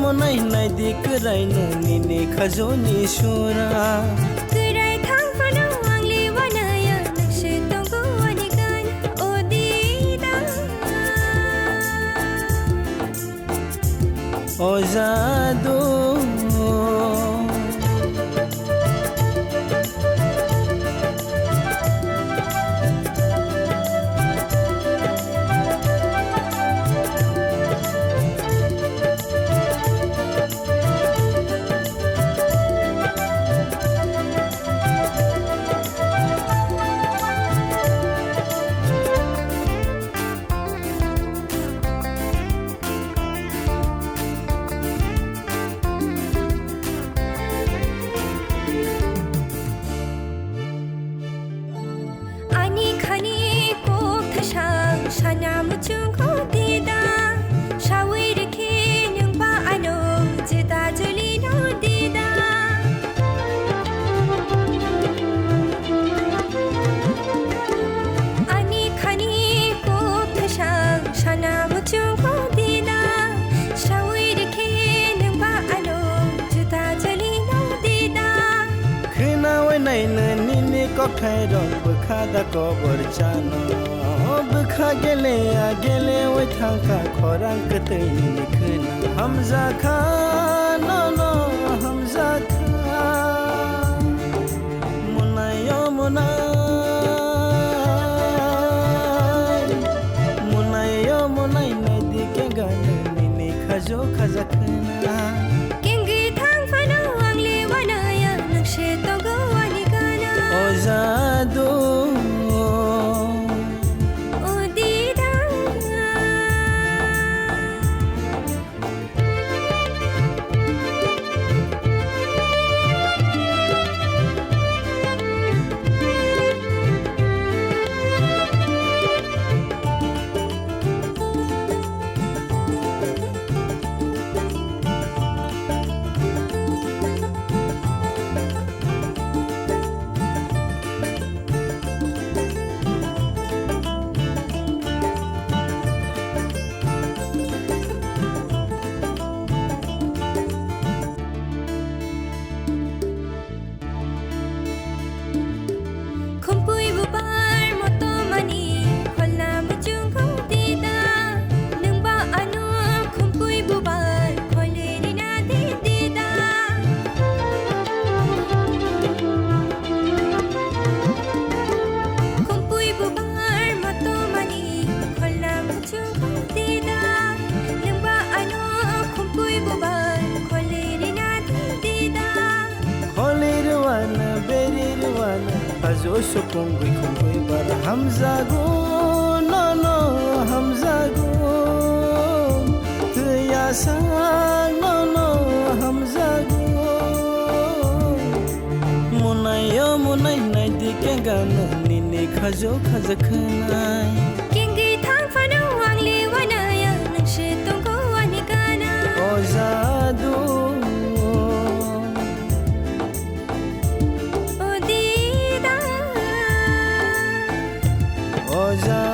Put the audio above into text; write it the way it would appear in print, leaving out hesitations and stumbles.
monai nai dik rai no ni ne khajo ni shura Kurai thang fano angli wanaya nakshe tongo anikan odida O jadu Shana muchung ko dida shawi rikhi nyung pa ano jita juli no dida ani khani ko thashang shana muchung ko dida shawi rikhi nyung pa ano jita juli no dida khina wai nai na ni ne ko khai ro bkha da ko bor chano bkha gele a gele wai thangka khorang ktai ni khna hamza khan no hamza khan munai yo munai nai dike ga ni ne khajo khaja khna kengi thang fano angli wanaya nakshe togo anikana O jadu Ajo sokongui kongui bar hamza go no hamza go ya sang no hamza go munai nai dike gana ni ne khajo khaja khnai kengi thang fano angli wanaya nakshe tongo anikana O jadu O jadu